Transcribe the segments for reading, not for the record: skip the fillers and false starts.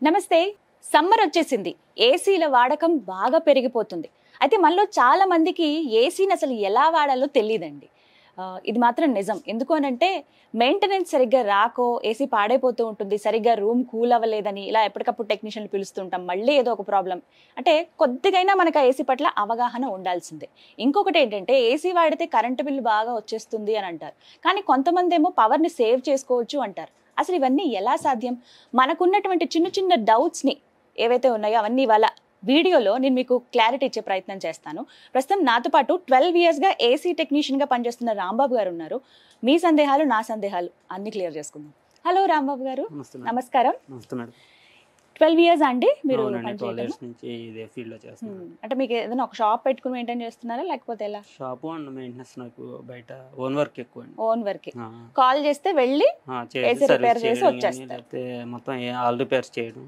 నమస్తే. సమ్మర్ వచ్చేసింది. ఏసీల వాడకం బాగా పెరిగిపోతుంది. అయితే మనలో చాలా మందికి ఏసీని అసలు ఎలా వాడాలో తెలియదండి. ఇది మాత్రం నిజం. ఎందుకు అనంటే మెయింటెనెన్స్ సరిగ్గా రాకో ఏసీ పాడైపోతూ ఉంటుంది, సరిగ్గా రూమ్ కూల్ అవ్వలేదని ఇలా ఎప్పటికప్పుడు టెక్నీషియన్లు పిలుస్తుంటాం. మళ్ళీ ఏదో ఒక ప్రాబ్లం. అంటే కొద్దిగైనా మనకు ఆ ఏసీ పట్ల అవగాహన ఉండాల్సిందే. ఇంకొకటి ఏంటంటే ఏసీ వాడితే కరెంటు బిల్లు బాగా వచ్చేస్తుంది అని అంటారు. కానీ కొంతమంది ఏమో పవర్ని సేవ్ చేసుకోవచ్చు అంటారు. అసలు ఇవన్నీ ఎలా సాధ్యం? మనకున్నటువంటి చిన్న చిన్న డౌట్స్ని ఏవైతే ఉన్నాయో అవన్నీ ఇవాళ వీడియోలో నేను మీకు క్లారిటీ ఇచ్చే ప్రయత్నం చేస్తాను. ప్రస్తుతం నాతో పాటు 12 ఇయర్స్గా ఏసీ టెక్నీషియన్గా పనిచేస్తున్న రాంబాబు గారు ఉన్నారు. మీ సందేహాలు నా సందేహాలు అన్ని క్లియర్ చేసుకుందాం. హలో రాంబాబు గారు, నమస్కారం. 12 ఇయర్స్ అండి మీరు అంటే మీకు ఏదైనా ఒక షాప్ పెట్టుకుని మెయింటైన్ చేస్తున్నారా లేకపోతే ఎలా? షాప్ అండ్ మెయింటెనెన్స్ నాకు బయట ఓన్ వర్క్ ఎక్కువ. Own work. కాల్ చేస్తే వెళ్ళి ఏసీ రిపేర్ చేసి వచ్చేస్తారు. మొత్తం ఆల్ రిపేర్స్ చేయడం.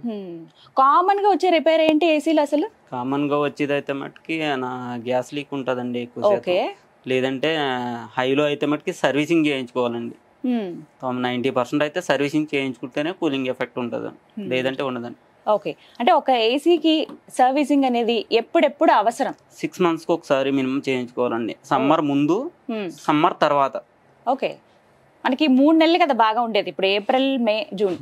కామన్ గా వచ్చే రిపేర్ ఏంటి ఏసీలో అసలు? కామన్ గా వచ్చేది అయితే మటుకి నా గ్యాస్ లీక్ ఉంటదండి ఎక్కువ. లేదంటే హైలో అయితే మటుకి సర్వీసింగ్ చేయించుకోవాలండి. 90% అయితే సర్వీసింగ్ చేయించుకుంటేనే కూలింగ్ ఎఫెక్ట్ ఉంటుంది, లేదంటే ఉండదండి. ఓకే, అంటే ఒక ఏసీకి సర్వీసింగ్ అనేది ఎప్పుడెప్పుడు అవసరం? 6 monthsకి ఒకసారి మినిమం చేయించుకోవాలండి. సమ్మర్ ముందు, సమ్మర్ తర్వాత. ఓకే, మనకి 3 నెలలు కదా బాగా ఉండేది. ఇప్పుడు ఏప్రిల్, మే, జూన్,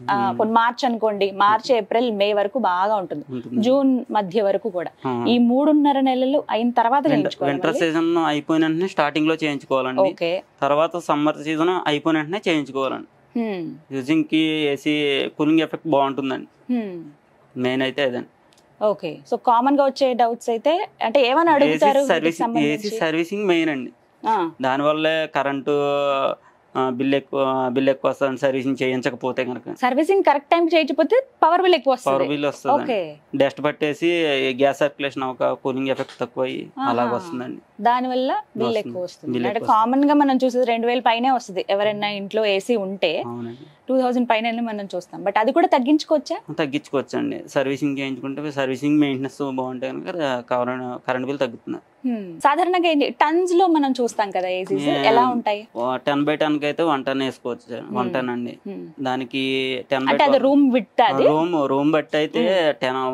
మార్చ్ అనుకోండి. మార్చ్, ఏప్రిల్, మే వరకు బాగా ఉంటుంది. జూన్ మధ్య వరకు కూడా. ఈ 3.5 నెలలు అయిన తర్వాత వింటర్ సీజన్ అయిపోయిన వెంటనే స్టార్టింగ్ లో చేయించుకోవాలండి. తర్వాత సమ్మర్ సీజన్ అయిపోయిన వెంటనే చేయించుకోవాలండి. యూజింగ్ కి ఏసీ కూలింగ్ ఎఫెక్ట్ బాగుంటుందండి. మెయిన్ అయితే అదండి. ఓకే, సో కామన్ గా వచ్చే డౌట్స్ అయితే అంటే ఏమని అడుగుతారు? ఏసీ సర్వీసింగ్ మెయిన్ అండి. దానివల్లే కరెంటు బిల్ ఎక్కువ వస్తుంది సర్వీసింగ్ చేయించకపోతే కనుక. సర్వీసింగ్ కరెక్ట్ టైం చేయకపోతే పవర్ బిల్ ఎక్కువ వస్తుంది. పవర్ బిల్ వస్తుంది. డస్ట్ పట్టేసి గ్యాస్ సర్క్యులేషన్ ఒక కూలింగ్ ఎఫెక్ట్ తక్కువ అయ్యి అలాగ వస్తుందండి. దానివల్ల బిల్ ఎక్కువ వస్తుంది. అంటే కామన్ గా మనం చూసేది 2000 పైనే వస్తుంది. ఎవరైనా ఇంట్లో ఏసీ ఉంటే 2000 పైన మనం చూస్తాం. బట్ అది కూడా తగ్గించుకోవచ్చా? తగ్గించుకోవచ్చు అండి. సర్వీసింగ్ చేయించుకుంటే సర్వీసింగ్ మెయింటెనెన్స్ బాగుంటే కనుక కరెంట్ బిల్ తగ్గుతుంది. సాధారణంగా ఏంటి టన్స్ లో మనం చూస్తాం కదా ఏసీస్, ఎలా ఉంటాయి? 10/10 అయితే 1 ton వేసుకోవచ్చు. 1 ton అండి. దానికి 10 రూమ్ విడ్త్, అది రూమ్ బట్టి అయితే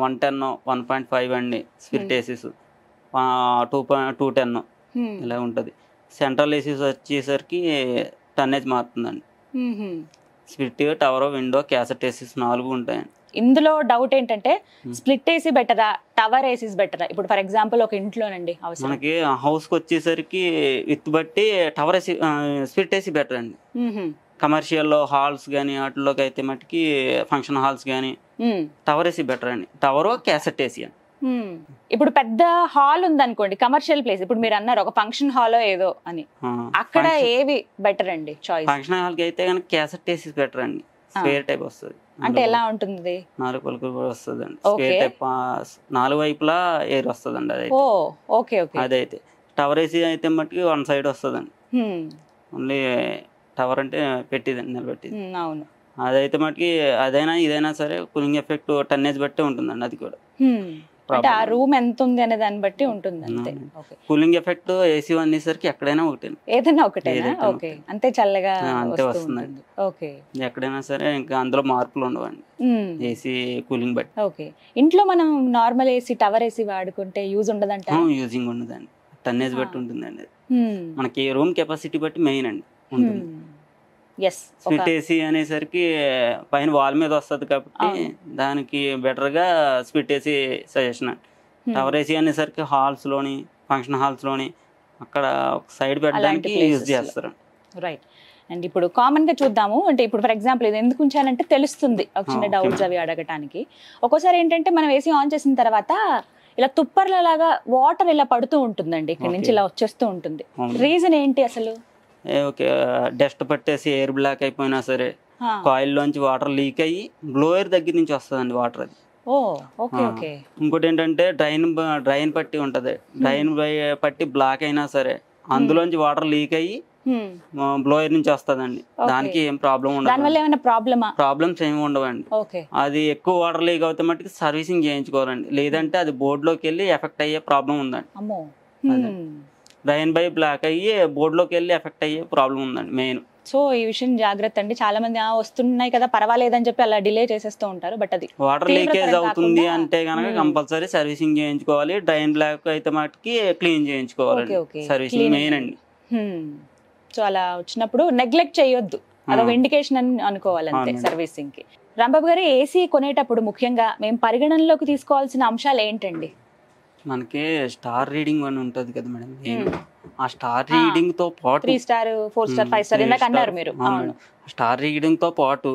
1 ton 1.5 అండి. స్పిరిట్ ఏసీస్ 210 ఇలా ఉంటది. సెంట్రల్ ఏసీస్ వచ్చేసరికి టన్నేజ్ మారుతుందండి. Split, tower, window, cassette ACs 4 ఉంటాయండి. ఇందులో డౌట్ ఏంటంటే స్ప్లిట్ ఏసీ బెటరా, టవర్ ఏసీస్ బెటరా? ఇప్పుడు ఫర్ ఎగ్జాంపుల్ ఒక ఇంట్లోనండి మనకి హౌస్ కి వచ్చేసరికి విత్ బట్టి tower AC, split AC better అండి. కమర్షియల్ హాల్స్ కానీ వాటిలోకి అయితే మటుకి ఫంక్షన్ హాల్స్ కానీ టవర్ ఏసీ బెటర్ అండి. టవర్, క్యాసెట్ ఏసీ అండి. ఇప్పుడు పెద్ద హాల్ ఉందనుకోండి, కమర్షియల్ ప్లేస్, ఇప్పుడు మీరు అన్నారు ఒక ఫంక్షన్ హాల్ ఏదో అని, అక్కడ ఏవి బెటర్ అండి చాయిస్? ఫంక్షన్ హాల్ కి అయితే కనుక క్యాసెట్ ఏసీ బెటర్ అండి. స్క్వేర్ టైప్ వస్తుంది. అంటే ఎలా ఉంటుంది? 4 పలుకులు కూడా వస్తుంది అండి. స్క్వేర్ టైప్ 4 వైపులా ఎయిర్ వస్తుంది అండి. అదైతే అదైతే టవర్ ఏసీ అయితే మట్టుకి 1 సైడ్ వస్తుందండి. ఓన్లీ టవర్ అంటే పెట్టిదండి, నిలబెట్టింది. అవును. అదైతే మటుకి అదైనా ఇదైనా సరే కూలింగ్ ఎఫెక్ట్ టన్నేజ్ బట్టే ఉంటుందండి. అది కూడా అంటే ఆ రూమ్ ఎంత ఉంది అనే దాన్ని బట్టి ఉంటుంది అంతే. కూలింగ్ ఎఫెక్ట్ ఏసీ అనేసరికి ఎక్కడైనా ఒకటే, ఏదైనా ఒకటే. ఓకే, అంతే చల్లగా అంతే వస్తుందండి. ఓకే, ఎక్కడైనా సరే ఇంకా అందులో మార్పులు ఉండవండి ఏసీ కూలింగ్ బట్టి. ఓకే, ఇంట్లో మనం నార్మల్ ఏసీ, టవర్ ఏసీ వాడుకుంటే యూజ్ ఉండదంట? యూజింగ్ ఉండదండి. టన్నేజ్ బట్టి ఉంటుందండి. మనకి రూమ్ కెపాసిటీ బట్టి మెయిన్ అండి ఉంటుంది. స్ప్లిట్ ఏసీ అనేసరికి పైన వాల్ మీద వస్తుంది కాబట్టి దానికి బెటర్ గా స్ప్లిట్ ఏసీ సజెషన్ అండి. టవర్ ఏసీ అనేసరికి హాల్స్ లోని, ఫంక్షన్ హాల్స్ లోని అక్కడ ఒక సైడ్ పెట్టడానికి యూజ్ చేస్తారు. రైట్. అండ్ ఇప్పుడు కామన్ గా చూద్దాము. అంటే ఇప్పుడు ఫర్ ఎగ్జాంపుల్ ఇది ఎందుకు ఉంచానంటే తెలుస్తుంది, ఒక చిన్న డౌట్స్ అవి అడగటానికి. ఒక్కోసారి ఏంటంటే మనం ఏసీ ఆన్ చేసిన తర్వాత ఇలా తుప్పర్ల లాగా వాటర్ ఇలా పడుతూ ఉంటుందండి, ఇక్కడ నుంచి ఇలా వచ్చేస్తూ ఉంటుంది. రీజన్ ఏంటి అసలు? ఓకే, డస్ట్ పట్టేసి ఎయిర్ బ్లాక్ అయిపోయినా సరే కాయిల్ లోంచి వాటర్ లీక్ అయ్యి బ్లోయర్ దగ్గర నుంచి వస్తుందండి వాటర్. అది ఇంకోటి ఏంటంటే డ్రైన్ పట్టి ఉంటది. డ్రైన్ పట్టి బ్లాక్ అయినా సరే అందులోంచి వాటర్ లీక్ అయ్యి బ్లోయర్ నుంచి వస్తుందండి. దానికి ఏం ప్రాబ్లం ఉండదు. ప్రాబ్లమ్స్ ఏమి ఉండవండి. అది ఎక్కువ వాటర్ లీక్ అవుతే మట్టుకు సర్వీసింగ్ చేయించుకోవాలండి. లేదంటే అది బోర్డులోకి వెళ్ళి ఎఫెక్ట్ అయ్యే ప్రాబ్లం ఉందండి. డ్రైన్ బై బ్లాక్ అయ్యి బోర్డులోకి వెళ్ళి ఎఫెక్ట్ అయ్యే ప్రాబ్లం ఉందండి మెయిన్. సో ఈ విషయం జాగ్రత్త అండి. చాలా మంది వస్తున్నాయి కదా పర్వాలేదని చెప్పి అలా డిలే చేసేస్తూ ఉంటారు. బట్ అది వాటర్ లీకేజ్ అవుతుంది అంటే కనుక కంపల్సరీ సర్వీసింగ్ చేయించుకోవాలి. డ్రైన్ బ్లాక్ అయితే మటుకి క్లీన్ చేయించుకోవాలి. సర్వీసింగ్ మెయిన్ అండి. సో అలా వచ్చినప్పుడు నెగ్లెక్ట్ చేయొద్దు, అదొక ఇండికేషన్ అని అనుకోవాలి అంతే సర్వీసింగ్ కి. రాంబాబు గారు, ఏసీ కొనేటప్పుడు ముఖ్యంగా మేము పరిగణనలోకి తీసుకోవాల్సిన అంశాలు ఏంటండి? మనకి స్టార్ రీడింగ్ అని ఉంటది కదా మేడం. ఆ స్టార్ రీడింగ్ తో పాటు 3 స్టార్ 4 స్టార్ 5 స్టార్ ఇందాక అన్నారు మీరు. స్టార్ రీడింగ్ తో పాటు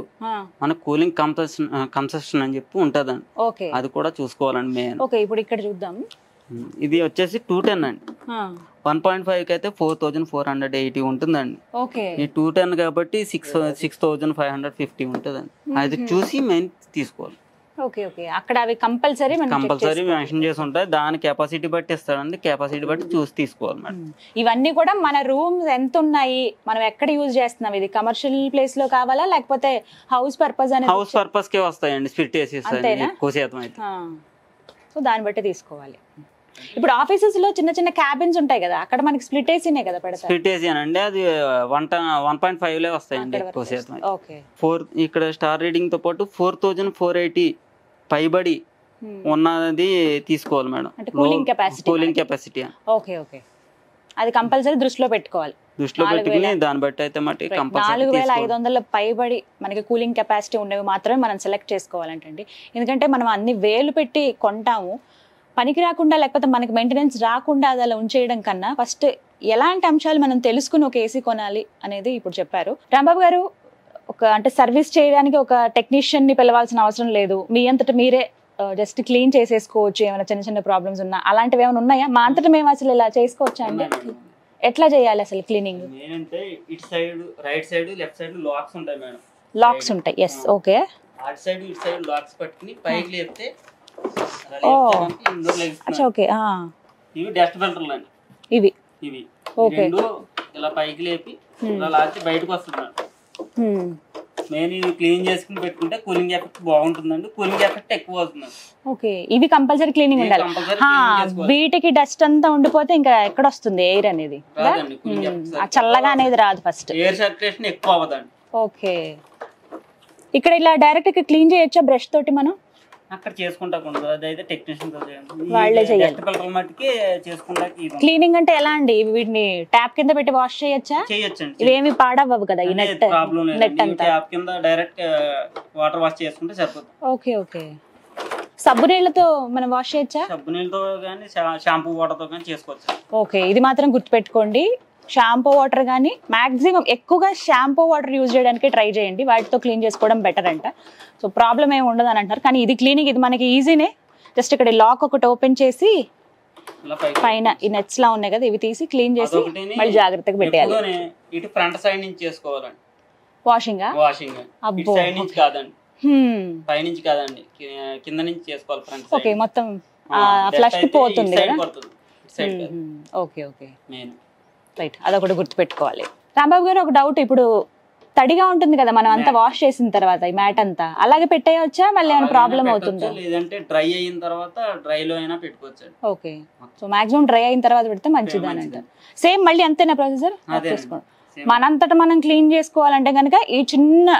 మన కూలింగ్ కన్సెషన్ అని చెప్పి ఉంటదండి. ఓకే, అది కూడా చూసుకోవాలండి మెయిన్. ఓకే, ఇప్పుడు ఇక్కడ చూద్దాం. ఇది వచ్చేసి 210 అండి. 1.5 కి అయితే 4480 ఉంటుందండి. ఈ 210 కాబట్టి 6550 ఉంటుందండి. అది చూసి మెయిన్ తీసుకోవాలి. ఓకే ఓకే, అక్కడ అవి కంపల్సరీ మెన్షన్ చేసి ఉంటాయి. దాని కెపాసిటీ బట్టి ఇస్తాడండి. కెపాసిటీ బట్టి చూసి తీసుకోవాలి మేడం. ఇవన్నీ కూడా మన రూమ్స్ ఎంత ఉన్నాయి, మనం ఎక్కడ యూజ్ చేస్తున్నాం, ఇది కమర్షియల్ ప్లేస్ లో కావాలా లేకపోతే హౌస్ పర్పస్ అనేది? హౌస్ పర్పస్ కే వస్తాయండి స్ప్లిట్ ఏసీ ఎక్కువ శాతం అయితే. సో దాన్ని బట్టి తీసుకోవాలి. ఇప్పుడు ఆఫీసెస్ లో చిన్న చిన్న క్యాబిన్స్ ఉంటాయి కదా, అక్కడ మనకి స్ప్లిట్ ఏసీనే కదా పెడతారు. స్ప్లిట్ ఏసీ అండి, అది 1.5 వస్తాయండి ఎక్కువ శాతం. ఇక్కడ స్టార్ రీడింగ్ తో పాటు 4480 పైబడి ఉన్నది తీసుకోవాలి madam. Cooling capacity. Okay okay, అది కంపల్సరీ దృష్టిలో పెట్టుకోవాలి. దాన్ని బట్టి అయితే మట్టి 4500 పైబడి మనకి కూలింగ్ కెపాసిటీ ఉండేవి మాత్రమే మనం సెలెక్ట్ చేసుకోవాలంటండి. ఎందుకంటే మనం అన్ని వేలు పెట్టి కొంటాము, పనికి రాకుండా లేకపోతే మనకి మెయింటెనెన్స్ రాకుండా అది అలా ఉంచేయడం కన్నా ఫస్ట్ ఎలాంటి అంశాలు మనం తెలుసుకుని ఒక ఏసీ కొనాలి అనేది ఇప్పుడు చెప్పారు. రాంబాబు గారు, అంటే సర్వీస్ చేయడానికి ఒక టెక్నీషియన్ ని పిలవాల్సిన అవసరం లేదు, మీ అంతటా మీరే జస్ట్ క్లీన్ చేసేసుకోవచ్చు. ఏమైనా చిన్న చిన్న ప్రాబ్లమ్స్ ఉన్నా అలాంటివి ఏమైనా ఉన్నాయా? మా అంతటా మేము అసలు ఇలా చేసుకోవచ్చా అండి? ఎట్లా చేయాలి అసలు క్లీనింగ్? ఇటు side right side left side locks ఉంటాయి మేడం. లాక్స్ ఉంటాయి, ఎస్. ఓకే, అటు సైడ్ ఇటు సైడ్ లాక్స్ పట్టుకుని పైకి లేపితే ఓకే. ఇవి డస్ట్ ఫిల్టర్లు అండి. ఇవి ఇలా పైకి లేపి ఇలా లాచి బయటకు వస్తుంది. మెయిన్ ఇవి క్లీన్ చేసుకుని పెట్టుకుంటే కూలింగ్ ఎఫెక్ట్ బాగుంటుందండి. కూలింగ్ ఎఫెక్ట్ ఎక్కువ అవుతుంది. ఓకే, ఇవి కంపల్సరీ క్లీనింగ్ ఉండాలి. వీటికి డస్ట్ అంతా ఉండిపోతే ఇంకా ఎక్కడ వస్తుంది ఎయిర్ అనేది? చల్లగా అనేది రాదు. ఫస్ట్ ఎయిర్ సర్క్యులేషన్ ఎక్కువ అవ్వదండి. ఓకే, ఇక్కడ ఇలా డైరెక్ట్ క్లీన్ చేయొచ్చా బ్రష్ తోటి? మనం అక్కడ చేసుకుంటా అదైతే టెక్నీషియన్ వాళ్ళే చేయాలి. క్లీనింగ్ అంటే ఎలా అండి? వీటిని ట్యాప్ కింద పెట్టి వాష్ చేయొచ్చా? చేయొచ్చండి. ఇవేమి పాడవ్వవు కదా ఈ నెట్ అంతా? ట్యాప్ కింద డైరెక్ట్ వాటర్ వాష్ చేసుకుంటే సరిపోతుంది. ఓకే ఓకే, సబ్బు నీళ్ళతో మనం వాష్ చేయొచ్చా? సబ్బు నీళ్ళతో కానీ షాంపూ వాటర్ తో కానీ చేసుకోవచ్చు. ఓకే, ఇది మాత్రం గుర్తుపెట్టుకోండి, షాంపూ వాటర్ కానీ మాక్సిమం ఎక్కువగా షాంపూ వాటర్ యూజ్ చేయడానికి ట్రై చేయండి. వాటితో క్లీన్ చేసుకోవడం బెటర్ అంట. సో ప్రాబ్లం ఏమి ఉండదు అని అంటారు. కానీ ఇది క్లీనింగ్, ఇది మనకి ఈజీనే. జస్ట్ ఇక్కడ లాక్ ఒకటి ఓపెన్ చేసి పైన ఈ నెట్స్ లా ఉన్నాయి కదా, ఇవి తీసి క్లీన్ చేసి మళ్ళీ జాగ్రత్తగా పెట్టేయాలి. ఇటు ఫ్రంట్ సైడ్ నుంచి చేసుకోవాలండి వాషింగ్. అబ్బో, సైడ్ నుంచి కాదండి, పై నుంచి కాదండి, కింద నుంచి చేసుకోవాలి. ఫ్రంట్ ఓకే, మొత్తం ఫ్లష్ పోతుంది కదా. ఓకే ఓకే, రైట్, అదొకటి గుర్తుపెట్టుకోవాలి. రాంబాబు గారు, ఒక డౌట్, ఇప్పుడు తడిగా ఉంటుంది కదా మనం అంతా వాష్ చేసిన తర్వాత ఈ మ్యాట్ అంతా, అలాగే పెట్టేయచ్చా? మళ్ళీ ఏమైనా ప్రాబ్లం అవుతుందా? లేదంటే డ్రై అయిన తర్వాత డ్రై లో అయినా పెట్టుకోవచ్చు. ఓకే, సో మాక్సిమం డ్రై అయిన తర్వాత పెడితే మంచిది అని అంటారు. సేమ్ మళ్ళీ అంతేనా ప్రొసీజర్? చేసుకోండి. మనంతటా మనం క్లీన్ చేసుకోవాలంటే కనుక ఈ చిన్న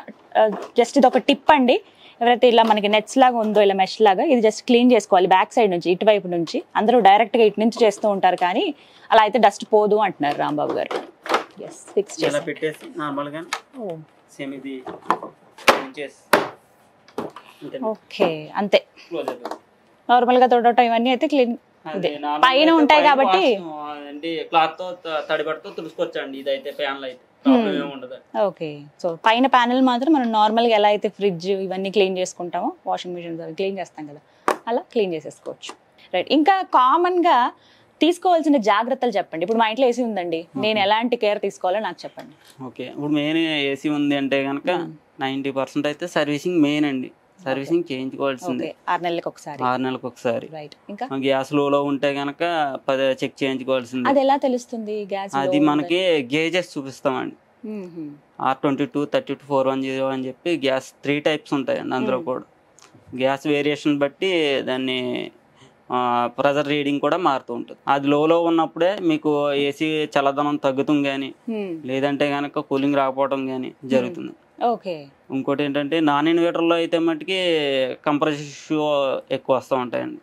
జస్ట్ ఇది ఒక టిప్ అండి. ఎవరైతే ఇలా మనకి నెట్స్ లాగా ఉందో ఇలా మెష్ లాగా, ఇది జస్ట్ క్లీన్ చేసుకోవాలి బ్యాక్ సైడ్ నుంచి, ఇటువైపు నుంచి. అందరూ డైరెక్ట్ గా ఇటు నుంచి చేస్తూ ఉంటారు, కానీ అలా అయితే డస్ట్ పోదు అంటున్నారు రాంబాబు గారు. ఫిక్స్ పెట్టేసి నార్మల్ గా సేమ్ ఇది ఓకే, అంతే. నార్మల్ గా తోడటం ఇవన్నీ అయితే క్లీన్ పైన ఉంటాయి కాబట్టి క్లాత్ తో తడిబడితో తుడుచుకోవచ్చండి. ఇదైతే ప్యానల్ అయితే ఓకే, సో పైన ప్యానెల్ మాత్రం మనం నార్మల్ గా ఎలా అయితే ఫ్రిడ్జ్ ఇవన్నీ క్లీన్ చేసుకుంటామో, వాషింగ్ మిషన్ క్లీన్ చేస్తాం కదా, అలా క్లీన్ చేసేసుకోవచ్చు. రైట్, ఇంకా కామన్ గా తీసుకోవాల్సిన జాగ్రత్తలు చెప్పండి. ఇప్పుడు మా ఇంట్లో ఏసీ ఉందండి, నేను ఎలాంటి కేర్ తీసుకోవాలో నాకు చెప్పండి. ఓకే, ఇప్పుడు మెయిన్ ఏసీ ఉంది అంటే కనుక 90% అయితే సర్వీసింగ్ మెయిన్ అండి. సర్వీసింగ్ చేయించుకోవాల్సిందే 6 నెలలకు ఒకసారి. రైట్, ఇంకా గ్యాస్ లో ఉంటే కనుక చెక్ చేయించుకోవాల్సింది. అది ఎలా తెలుస్తుంది గ్యాస్? అది మనకి గేజెస్ చూపిస్తామండి. R22, 32, 410 అని చెప్పి గ్యాస్ 3 టైప్స్ ఉంటాయండి. అందులో కూడా గ్యాస్ వేరియేషన్ బట్టి దాన్ని ప్రెజర్ రీడింగ్ కూడా మారుతూ ఉంటుంది. అది లోలో ఉన్నప్పుడే మీకు ఏసీ చల్లదనం తగ్గుతుంది కానీ లేదంటే కనుక కూలింగ్ రాకపోవడం కానీ జరుగుతుంది. ఓకే. ఇంకోటి ఏంటంటే నాన్ ఇన్వర్టర్లో అయితే మట్టుకి కంప్రెసర్ ఇష్యూ ఎక్కువ వస్తూ ఉంటాయండి.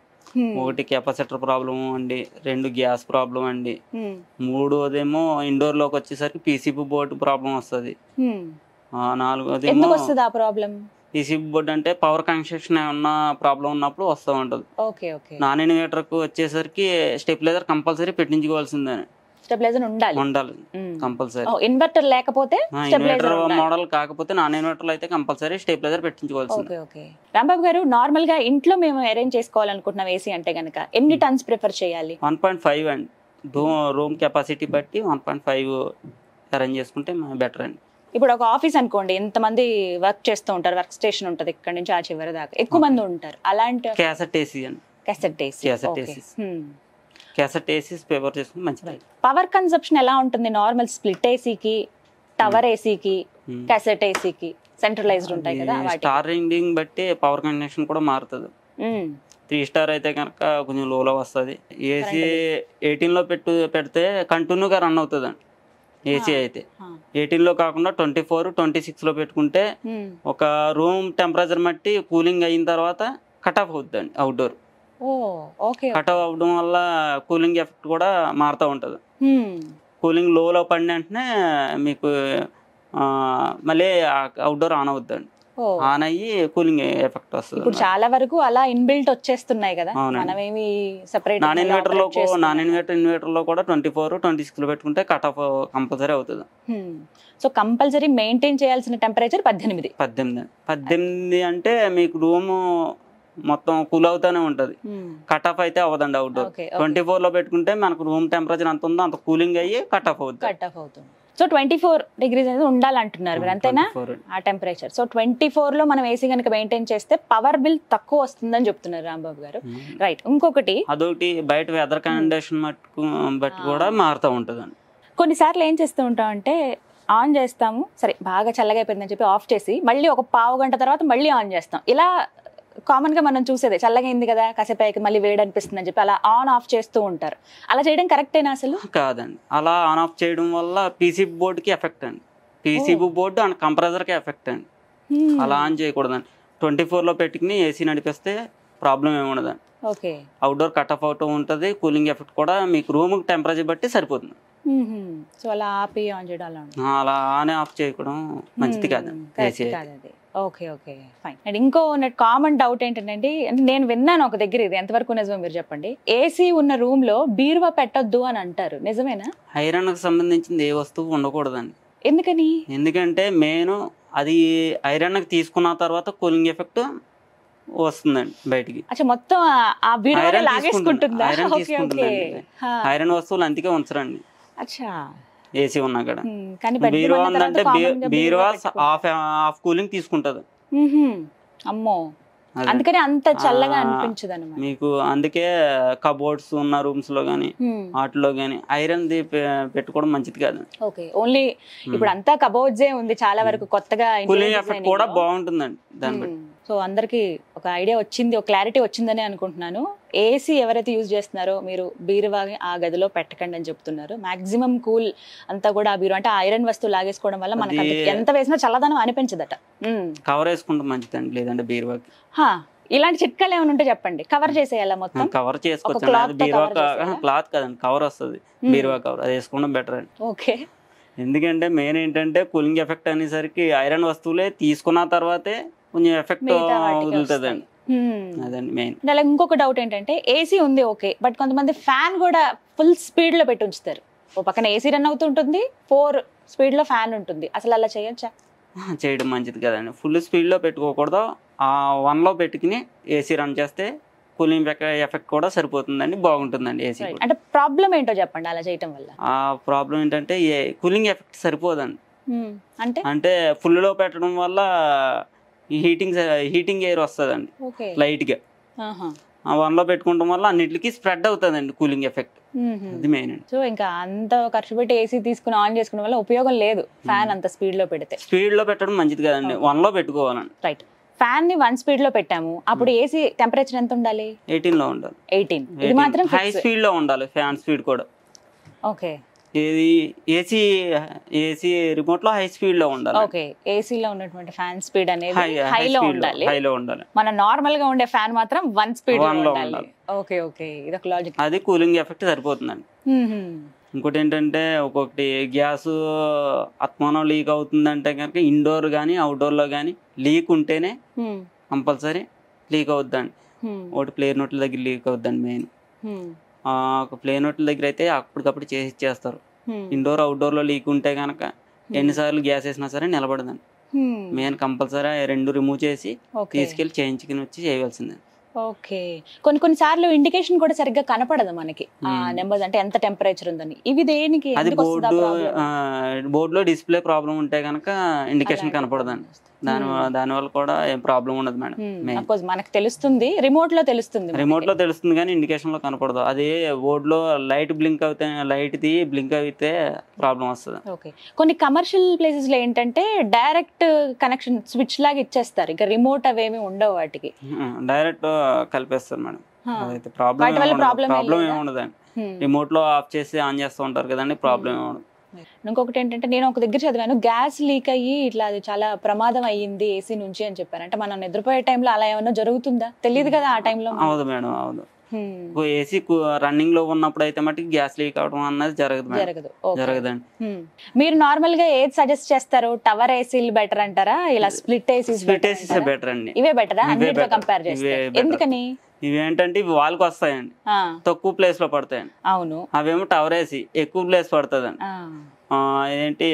ఒకటి కెపాసిటర్ ప్రాబ్లం అండి, 2 గ్యాస్ ప్రాబ్లం అండి, 3వదేమో ఇండోర్లోకి వచ్చేసరికి పీసీబీ బోర్డు ప్రాబ్లం వస్తుంది, 4వదేమో పీసీబీ బోర్డు అంటే పవర్ కన్స్ట్రక్షన్ ఏమన్నా ప్రాబ్లం ఉన్నప్పుడు వస్తూ ఉంటుంది. నాన్ ఇన్వర్టర్కి వచ్చేసరికి స్టెబిలైజర్ కంపల్సరీ పెట్టించుకోవాల్సిందే. ఉండాలి కంపల్సరీ. ఇన్వర్టర్ లేకపోతే ఇన్వర్టర్ మోడల్ కాకపోతే నాన్ ఇన్వర్టర్ అయితే కంపల్సరీ స్టెబిలైజర్ పెట్టించుకోవాల్సింది. రాంబాబు గారు, నార్మల్ గా ఇంట్లో మేము అరేంజ్ చేసుకోవాలనుకుంటున్నాం ఏసీ అంటే గనక ఎన్ని టన్స్ ప్రిఫర్ చేయాలి? 1.5 అండి. రూమ్ కెపాసిటీ బట్టి 1.5 అరేంజ్ చేసుకుంటే బెటర్ అండి. ఇప్పుడు ఒక ఆఫీస్ అనుకోండి, ఎంతమంది వర్క్ చేస్తూ ఉంటారు, వర్క్ స్టేషన్ ఉంటది ఇక్కడ నుంచి ఆ చివరి దాకా, ఎక్కువ మంది ఉంటారు, అలాంటి క్యాసెట్ ఏసీ అండి. క్యాసెట్ ఏసీ ప్రిఫర్ చేసుకుంటే మంచిది. పవర్ కన్సంప్షన్ ఎలా ఉంటుంది నార్మల్ స్ప్లిట్ ఏసీకి, టవర్ ఏసీకి, క్యాసెట్ ఏసీకి? సెంట్రలైజ్డ్ ఉంటాయి కదా. స్టార్ రేటింగ్ బట్టి పవర్ కన్సంప్షన్ కూడా మారుతుంది. 3 స్టార్ అయితే కనుక కొంచెం లోలో వస్తుంది. ఏసీ 18లో పెడితే కంటిన్యూగా రన్ అవుతుంది అండి. ఏసీ అయితే 18లో కాకుండా 24, 26లో పెట్టుకుంటే ఒక రూమ్ టెంపరేచర్ బట్టి కూలింగ్ అయిన తర్వాత కట్ ఆఫ్ అవుతుంది అండి. అవుట్డోర్ కట్ ఆఫ్ అవడం వల్ల కూలింగ్ ఎఫెక్ట్ కూడా మారుతూ ఉంటుంది. కూలింగ్ లోలో పడిన వెంటనే మీకు మళ్ళీ అవుట్డోర్ ఆన్ అవుతుంది, ఆన్ అయ్యి కూలింగ్ ఎఫెక్ట్ వస్తుంది. ఇప్పుడు చాలా వరకు అలా ఇన్బిల్ట్ వచ్చేస్తున్నాయి కదా. మనమేమి సెపరేట్ నాన్ ఇన్వర్టర్ లో కూడా 24, 26లో పెట్టుకుంటే కట్ ఆఫ్ కంపల్సరీ అవుతుంది. సో కంపల్సరీ మెయింటైన్ చేయాల్సిన టెంపరేచర్ 18 అంటే మీకు రూమ్ మొత్తం కూల్ అవుతానే ఉంటది, కట్ ఆఫ్ అయితే అవ్వదండి. అవుట్డోర్ 24లో పెట్టుకుంటే మనకు రూమ్ టెంపరేచర్ ఎంత ఉందో అంత కూలింగ్ అయ్యి కట్ ఆఫ్ అవుతుంది. సో 24 degrees అనేది ఉండాలంటున్నారు మీరు, అంతేనా? ఆ టెంపరేచర్. సో 24లో మనం ఏసీ కనుక మెయింటైన్ చేస్తే పవర్ బిల్ తక్కువ వస్తుందని చెప్తున్నారు రాంబాబు గారు. రైట్. ఇంకొకటి అదొకటి బయట వెదర్ కండిషన్ బట్టి కూడా మారుతూ ఉంటుందండి. కొన్నిసార్లు ఏం చేస్తూ ఉంటాం అంటే ఆన్ చేస్తాము, సరే బాగా చల్లగా అయిపోయిందని చెప్పి ఆఫ్ చేసి మళ్ళీ ఒక పావు గంట తర్వాత మళ్ళీ ఆన్ చేస్తాం. ఇలా కామన్ గా మనం చూసేదే, చల్లగా అయింది కదా కాసేపు మళ్ళీ వేడి అనిపిస్తుంది అని చెప్పి అలా ఆన్ ఆఫ్ చేస్తూ ఉంటారు. అలా చేయడం కరెక్టేనా అసలు? కాదండి. అలా ఆన్ ఆఫ్ చేయడం వల్ల పీసీబీ బోర్డుకి ఎఫెక్ట్ అండి. పీసీబీ బోర్డు అండ్ కంప్రెసర్కి ఎఫెక్ట్ అండి. అలా ఆన్ చేయకూడదండి. 24లో పెట్టుకుని ఏసీ నడిపిస్తే ప్రాబ్లం ఏమి ఉండదండి. అవుట్డోర్ కట్ ఆఫ్ అవుతూ ఉంటుంది, కూలింగ్ ఎఫెక్ట్ కూడా మీకు రూమ్ టెంపరేచర్ బట్టి సరిపోతుంది. సో అలా ఆపి ఆన్ చేయడం, అలా ఆన్ ఆఫ్ చేయడం మంచిది కాదండి. Okay, fine. అండ్ ఇంకో కామన్ డౌట్ ఏంటంటే, నేను విన్నాను ఒక దగ్గర, ఇది ఎంతవరకు నిజమో మీరు చెప్పండి, ఏసీ ఉన్న రూమ్ లో బీరువా పెట్టొద్దు అని అంటారు, నిజమేనా? ఐరన్ కి సంబంధించింది ఏ వస్తువు ఉండకూడదండి. ఎందుకని? ఎందుకంటే మెయిన్ అది ఐరన్ కి తీసుకున్న తర్వాత కూలింగ్ ఎఫెక్ట్ వస్తుందండి బయటికి. మొత్తం ఆ బీరువా లాగేసుకుంటుందా? ఐరన్ వస్తువులు అందుకే ఉంచరండి ఏసీ ఉన్నా కూడా. బీరువా ఉందంటే బీరువా హాఫ్ కూలింగ్ తీసుకుంటది. అమ్మో, అందుకని అంత చల్లగా అనిపించదు అన్నమాట మీకు. అందుకే కబోర్డ్స్ ఉన్న రూమ్స్ లో గానీ వాటిలో గానీ ఐరన్ ది పెట్టుకోవడం మంచిది కాదు. ఓకే, ఓన్లీ ఇప్పుడు అంతా కబోర్డ్సే ఉంది చాలా వరకు, కొత్తగా కూలింగ్ ఎఫెక్ట్ కూడా బాగుంటుందండి దాన్ని బట్టి. సో అందరికి ఒక ఐడియా వచ్చింది, ఒక క్లారిటీ వచ్చిందని అనుకుంటున్నాను. ఏసీ ఎవరైతే యూజ్ చేస్తున్నారో మీరు బీరువా ఆ గదిలో పెట్టకండి అని చెప్తున్నారు. మాక్సిమం కూల్ అంతా కూడా ఆ బీరువా అంటే ఐరన్ వస్తువు లాగేసుకోవడం వల్ల మనకి ఎంత వేసినా చల్లదనం అనిపించదట. కవర్ వేసుకుంటే మంచిదండి, లేదంటే బీరువాకి. ఇలాంటి చిట్కాలు ఏమైనా ఉంటే చెప్పండి. కవర్ చేసేయాలా మొత్తం? కవర్ చేసుకోవచ్చు. క్లాత్ కదండి, కవర్ వస్తుంది, బీరువా కవర్, అది వేసుకోవడం బెటర్ అండి. ఓకే. ఎందుకంటే మెయిన్ ఏంటంటే కూలింగ్ ఎఫెక్ట్ అనేసరికి ఐరన్ వస్తువులే తీసుకున్న తర్వాతే కొంచెం ఎఫెక్ట్ వదులుతుందండి. అదండి మెయిన్. అలాగే ఇంకొక డౌట్ ఏంటంటే, ఏసీ ఉంది ఓకే, బట్ కొంతమంది ఫ్యాన్ కూడా ఫుల్ స్పీడ్ లో పెట్టి ఉంచుతారు. ఓ పక్కన ఏసీ రన్ అవుతుంటుంది, 4 స్పీడ్ లో ఫ్యాన్ ఉంటుంది. అసలు అలా చేయొచ్చా? చేయడం మంచిది కదండి. ఫుల్ స్పీడ్ లో పెట్టుకోకూడదు, 1లో పెట్టుకుని ఏసీ రన్ చేస్తే కూలింగ్ ఎఫెక్ట్ కూడా సరిపోతుందండి, బాగుంటుందండి ఏసీ. అంటే ప్రాబ్లం ఏంటో చెప్పండి అలా చేయటం వల్ల. ఆ ప్రాబ్లం ఏంటంటే కూలింగ్ ఎఫెక్ట్ సరిపోదండి. అంటే ఫుల్ లో పెట్టడం వల్ల హీటింగ్ ఎయిర్ వస్తుందండి లైట్ గా. 1లో పెట్టుకోవడం వల్ల అన్నిటికి స్ప్రెడ్ అవుతుందండి కూలింగ్ ఎఫెక్ట్. అది మెయిన్. సో ఇంకా అంత ఖర్చు పెట్టి ఏసీ తీసుకుని ఆన్ చేసుకోవడం వల్ల ఉపయోగం లేదు, ఫ్యాన్ అంత స్పీడ్ లో పెడితే. స్పీడ్ లో పెట్టడం మంచిది కదండి, 1లో పెట్టుకోవాలండి. రైట్, ఫ్యాన్ ని 1 స్పీడ్ లో పెట్టాము, అప్పుడు ఏసీ టెంపరేచర్ ఎంత ఉండాలి? 18 లో ఉండాలి. 18. ఇది మాత్రం హై స్పీడ్ లో ఉండాలి ఫ్యాన్ స్పీడ్ కూడా. ఓకే. ఇది ఏసీ రిమోట్ లో హై స్పీడ్ లో ఉండాలి. ఓకే. ఏసీలో ఉన్నటువంటి ఫ్యాన్ స్పీడ్ అనేది హైలో ఉండాలి. హైలో ఉండాలి. మన నార్మల్ గా ఉండే ఫ్యాన్ మాత్రం 1 స్పీడ్ లో ఉండాలి. ఓకే ఓకే, ఇది ఒక లాజిక్. అది కూలింగ్ ఎఫెక్ట్ సరిపోతుందండి. ఇంకోటి ఏంటంటే ఒక్కొక్కటి గ్యాస్ అత్మానం లీక్ అవుతుందంటే కనుక ఇండోర్ కానీ అవుట్డోర్ లో కానీ లీక్ ఉంటేనే కంపల్సరీ లీక్ అవుద్దండి. ఒకటి ప్లేయర్ నోట్ల దగ్గర లీక్ అవుద్దండి మెయిన్. ఒక ప్లేయర్ నోట్ల దగ్గర అయితే అప్పటికప్పుడు చేసి ఇచ్చేస్తారు. ఇండోర్ అవుట్డోర్ లో లీక్ ఉంటే కనుక ఎన్నిసార్లు గ్యాస్ వేసినా సరే నిలబడదండి. మెయిన్ కంపల్సరీ 2 రిమూవ్ చేసి తీసుకెళ్లి చేయించుకుని వచ్చి చేయవలసిందే. ఓకే. కొన్ని సార్లు ఇండికేషన్ కూడా సరిగ్గా కనపడదు మనకి, నెంబర్ అంటే ఎంత టెంపరేచర్ ఉందని. ఇవి దేనికి? అది బోర్డులో డిస్ప్లే ప్రాబ్లం ఉంటే కనుక ఇండికేషన్ కనపడదండి. దానివల్ల కూడా ఏం ప్రాబ్లం ఉండదు మేడం. మనకు తెలుస్తుంది, రిమోట్ లో తెలుస్తుంది కానీ ఇండికేషన్ లో కనపడదు. అది బోర్డు లో లైట్ బ్లింక్ అవుతే బ్లింక్ అయితే ప్రాబ్లం వస్తుంది. ఓకే. కొన్ని కమర్షియల్ ప్లేసెస్ లో ఏంటంటే డైరెక్ట్ కనెక్షన్ స్విచ్ లాగా ఇచ్చేస్తారు, ఇంకా రిమోట్ అవేమి ఉండవు, వాటికి డైరెక్ట్ కలిపేస్తారు మేడం. అదైతే ప్రాబ్లం ఏమి ఉండదండి. రిమోట్ లో ఆఫ్ చేసి ఆన్ చేస్తూ ఉంటారు కదండి, ప్రాబ్లం ఏమి ఉండదు. ఇంకొకటి ఏంటంటే నేను ఒక దగ్గర చదివాను, గ్యాస్ లీక్ అయ్యి ఇట్లా అది చాలా ప్రమాదం అయ్యింది ఏసీ నుంచి అని చెప్పారు. అంటే మనం నిద్రపోయే టైంలో అలా ఏమైనా జరుగుతుందా? తెలియదు కదా ఆ టైంలో. అవును మేడం, అవును. ఏసీ రన్నింగ్ లో ఉన్నప్పుడు అయితే మటుకు గ్యాస్ లీక్ అవడం అన్నది జరగదండి. మీరు నార్మల్ గా ఏది సజెస్ట్ చేస్తారు? టవర్ ఏసీలు బెటర్ అంటారా, ఇలా స్ప్లిట్ ఏసీస్ బెటర్ అండి? ఇవే బెటరా అన్నిటితో కంపేర్ చేస్తే? ఎందుకని? ఇవేంటంటే ఇవి వాళ్ళకి వస్తాయండి, తక్కువ ప్లేస్ లో పడతాయండి. అవును. అవేమో టవర్ ఏసీ ఎక్కువ ప్లేస్ పడుతుందండి. ఏంటి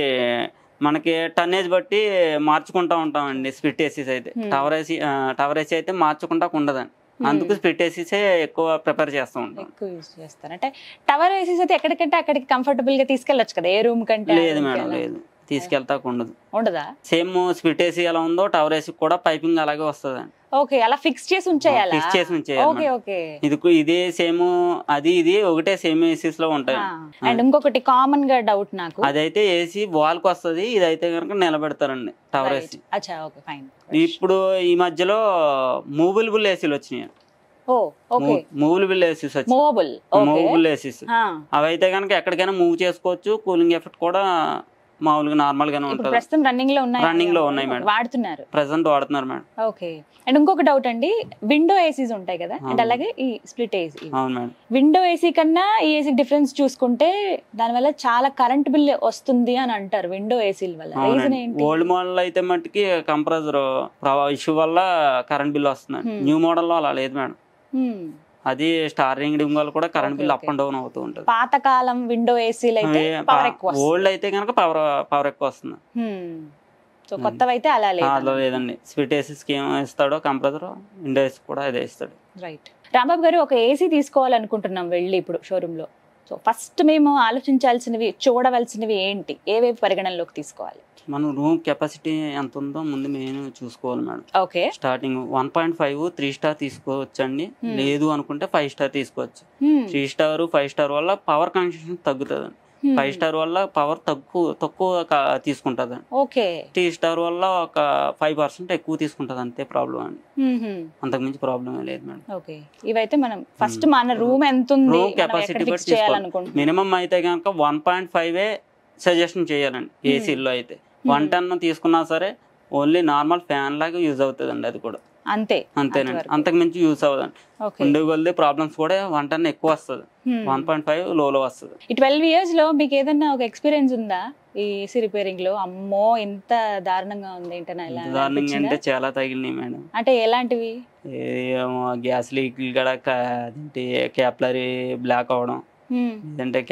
మనకి టన్నేజ్ బట్టి మార్చుకుంటా ఉంటామండి. స్ప్లిట్ ఏసీస్ అయితే టవర్ ఏసీ అయితే మార్చుకుంటా ఉండదండి. అందుకు స్ప్లిట్ ఏసీసే ఎక్కువ ప్రిఫర్ చేస్తూ ఉంటాం. ఎక్కువ యూస్ చేస్తారు. అంటే టవర్ ఏసీస్ అయితే ఎక్కడికంటే అక్కడికి కంఫర్టబుల్ గా తీసుకెళ్ళొచ్చు కదా, ఏ రూమ్ కంటే? లేదు మేడం, లేదు, తీసుకెళ్తా ఉండదా. సేమ్ స్ప్లిట్ ఏసీ ఎలా ఉందో టవర్ ఏసీ కూడా పైపింగ్ అలాగే వస్తుందండి. ఓకే, అలా ఫిక్స్ చేసి ఉంచేయాలి. ఇదే సేమ్ ఇది ఒకటే సేమ్ ఏసీస్ లో ఉంటాయి. అండ్ ఇంకొకటి కామన్ గా డౌట్ నాకు, అదైతే ఏసీ వాల్ కి వస్తుంది, ఇదైతే కనుక నిలబెడతారండి టవర్ ఏసీ. ఇప్పుడు ఈ మధ్యలో మూవబుల్ ఏసీలు వచ్చినాయి. మూవబుల్ ఏసీస్ అవైతే కనుక ఎక్కడికైనా మూవ్ చేసుకోవచ్చు. కూలింగ్ ఎఫెక్ట్ కూడా మామూలుగా నార్మల్ గానే ఉంటుంది. రన్నింగ్ లో ఉన్నాయి మేడం, వాడుతున్నారు మేడం. ఓకే. అండ్ ఇంకొక డౌట్ అండి, విండో ఏసీస్ ఉంటాయి కదా, అండ్ అలాగే ఈ స్ప్లిట్ ఏసీ. అవును మేడం. విండో ఏసీ కన్నా ఈ ఏసీ డిఫరెన్స్ చూసుకుంటే దానివల్ల చాలా కరెంట్ బిల్ వస్తుంది అని అంటారు విండో ఏసీల వల్ల. రీజన్ ఏంటి? ఓల్డ్ మోడల్ అయితే మట్టుకి కంప్రెసర్ ఇష్యూ వల్ల కరెంట్ బిల్ వస్తుంది. న్యూ మోడల్ లో అలా లేదు మేడం. అది స్టార్టింగ్ వల్ల కూడా current bill up and down అవుతూ ఉంటుంది. పాతకాలం విండో ఏసీలు అయితే పవర్ ఎక్కువ, ఓల్డ్ అయితే కనుక పవర్ ఎక్కువ వస్తుంది. సో కొత్తవి అయితే అలా లేదండి. స్ప్లిట్ ఏసీస్ కి ఏం ఇస్తాడో కంప్రెసర్, విండో ఏసీ కూడా అదే ఇస్తాడు. రైట్. రాంబాబు గారు, ఒక ఏసీ తీసుకోవాలనుకుంటున్నాం వెళ్ళి ఇప్పుడు షోరూమ్ లో. సో ఫస్ట్ మేము ఆలోచించాల్సినవి, చూడవలసినవి ఏంటి, ఏవేవి పరిగణనలోకి తీసుకోవాలి? మనం రూమ్ కెపాసిటీ ఎంత ఉందో ముందు మేము చూసుకోవాలి మేడం. ఓకే. స్టార్టింగ్ 1.5 3 స్టార్ తీసుకోవచ్చు అండి. లేదు అనుకుంటే 5 స్టార్ తీసుకోవచ్చు. 3 స్టార్ 5 స్టార్ వల్ల పవర్ కన్సంప్షన్ తగ్గుతుంది. 5 స్టార్ వల్ల పవర్ తక్కువ తీసుకుంటది. ఓకే. 3 స్టార్ వల్ల ఒక 5% ఎక్కువ తీసుకుంటది, అంతే ప్రాబ్లం అండి. అంతకుమించి ప్రాబ్లం లేదు మేడం. ఓకే. ఇవైతే మనం ఫస్ట్ మన రూమ్ ఎంత ఉంది, కెపాసిటీ బట్టి మినిమం అయితే కనుక 1.5 సజెషన్ చేయాలండి. ఏసీలో అయితే 110 తీసుకున్నా సరే ఓన్లీ నార్మల్ ఫ్యాన్ లాగా యూజ్ అవుతుంది అండి. అది కూడా అంతేనండి, అంతకు మించి యూజ్ అవ్వదండి. ఉండే కొద్ది ప్రాబ్లమ్స్ కూడా 110 ఎక్కువ వస్తుంది, 1.5 లోలో వస్తుంది. ఈ 12 years లో మీకు ఏదన్నా ఒక ఎక్స్పీరియన్స్ ఉందా ఈ ఏసీ రిపేరింగ్ లో? అమ్మో ఇంత దారుణంగా ఉంది దారుణంగా అంటే చాలా తగిలినాయి మేడం. అంటే ఎలాంటివి? గ్యాస్ లీక్ కూడా క్యాప్లరీ బ్లాక్ అవడం, లేదంటే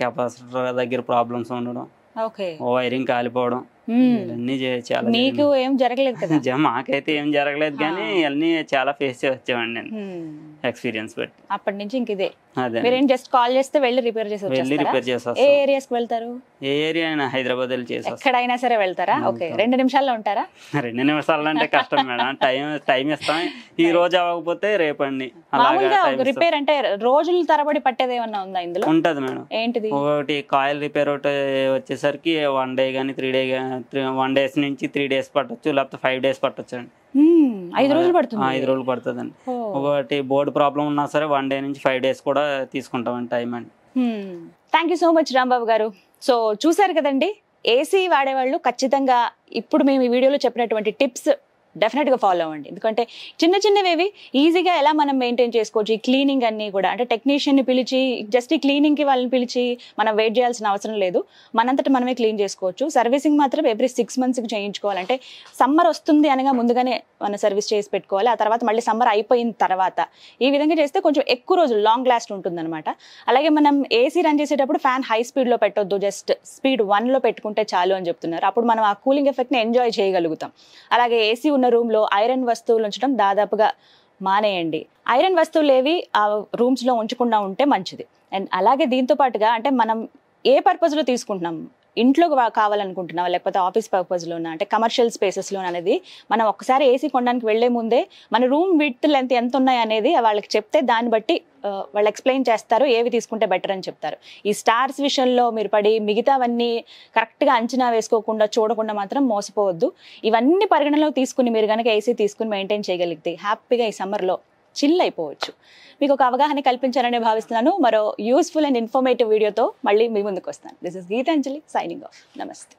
కెపాసిటర్ దగ్గర ప్రాబ్లమ్స్ ఉండడం, వైరింగ్ కాలిపోవడం, ఇవన్నీ చాలా. మీకు ఏం జరగలేదు కదా? మాకైతే ఏం జరగలేదు, కానీ ఇవన్నీ చాలా ఫేస్ చేసేవాడిని నేను ఎక్స్పీరియన్స్ బట్టి. అప్పటి నుంచి ఇంక ఇదే మీరేం జస్ట్ కాల్ చేస్తే వెళ్ళి రిపేర్ చేసి ఏ ఏరియాస్ కి వెళ్తారు? ఏ ఏరియా అయినా హైదరాబాద్ వెళ్ళి చేసి ఎక్కడైనా సరే వెళ్తారా? ఓకే. 2 నిమిషాల్లో ఉంటారా? 2 నిమిషాలు అంటే కష్టం మేడం, టైం ఇస్తాం. ఈ రోజు అవ్వకపోతే రేపండి. రిపేర్ అంటే రోజుల తరబడి పట్టేది ఏమన్నా ఉందా ఇందులో? ఉంటది మేడం. ఏంటిది? ఒకటి కాయిల్ రిపేర్ ఒకటి వచ్చేసరికి 1 డే కానీ 3 days నుంచి 3 days పట్టొచ్చు, లేకపోతే 5 days పట్టొచ్చు అండి. 5 రోజులు పడుతుంది. 5 రోజులు పడుతుందండి. ఒకటి బోర్డు ప్రాబ్లం ఉన్నా సరే 1 డే నుంచి 5 డేస్ కూడా తీసుకుంటామండి టైం అండి. Thank you so much Rambabu గారు. సో చూసారు కదండి, ఏసీ వాడేవాళ్ళు ఖచ్చితంగా ఇప్పుడు మేము ఈ వీడియోలో చెప్పినటువంటి టిప్స్ డెఫినెట్గా ఫాలో అవ్వండి. ఎందుకంటే చిన్న చిన్నవేవి ఈజీగా ఎలా మనం మెయింటైన్ చేసుకోవచ్చు. ఈ క్లీనింగ్ అన్నీ కూడా అంటే టెక్నీషియన్ని పిలిచి జస్ట్ ఈ క్లీనింగ్కి వాళ్ళని పిలిచి మనం వెయిట్ చేయాల్సిన అవసరం లేదు. మనంతట మనమే క్లీన్ చేసుకోవచ్చు. సర్వీసింగ్ మాత్రం ఎవ్రీ 6 monthsకి చేయించుకోవాలంటే సమ్మర్ వస్తుంది అనగా ముందుగానే మనం సర్వీస్ చేసి పెట్టుకోవాలి. ఆ తర్వాత మళ్ళీ సమ్మర్ అయిపోయిన తర్వాత ఈ విధంగా చేస్తే కొంచెం ఎక్కువ రోజులు లాంగ్ లాస్ట్ ఉంటుందన్నమాట. అలాగే మనం ఏసీ రన్ చేసేటప్పుడు ఫ్యాన్ హై స్పీడ్లో పెట్టొద్దు, జస్ట్ స్పీడ్ 1లో పెట్టుకుంటే చాలు అని చెప్తున్నారు. అప్పుడు మనం ఆ కూలింగ్ ఎఫెక్ట్ని ఎంజాయ్ చేయగలుగుతాం. అలాగే ఏసీ ఉన్న రూమ్లో ఐరన్ వస్తువులు ఉంచడం దాదాపుగా మానేయండి. ఐరన్ వస్తువులు ఏవి ఆ రూమ్స్లో ఉంచకుండా ఉంటే మంచిది. అండ్ అలాగే దీంతో పాటుగా అంటే మనం ఏ పర్పస్లో తీసుకుంటున్నాం, ఇంట్లో కావాలనుకుంటున్నావా లేకపోతే ఆఫీస్ పర్పస్లోనా అంటే కమర్షియల్ స్పేసెస్లో అనేది మనం ఒక్కసారి ఏసీ కొనడానికి వెళ్లే ముందే మన రూమ్ విడ్త్ లెంత్ ఎంత ఉన్నాయి అనేది వాళ్ళకి చెప్తే దాన్ని బట్టి వాళ్ళు ఎక్స్ప్లెయిన్ చేస్తారు ఏవి తీసుకుంటే బెటర్ అని చెప్తారు. ఈ స్టార్స్ విషయంలో మీరు పడి మిగతావన్నీ కరెక్ట్గా అంచనా వేసుకోకుండా చూడకుండా మాత్రం మోసపోవద్దు. ఇవన్నీ పరిగణనలో తీసుకుని మీరు కనుక ఏసీ తీసుకుని మెయింటైన్ చేయగలిగితే హ్యాపీగా ఈ సమ్మర్లో చిల్ అయిపోవచ్చు. మీకు ఒక అవగాహన కల్పించాలని భావిస్తున్నాను. మరో యూస్ఫుల్ అండ్ ఇన్ఫర్మేటివ్ వీడియోతో మళ్ళీ మీ ముందుకు వస్తాను. This is Geetanjali signing off. నమస్తే.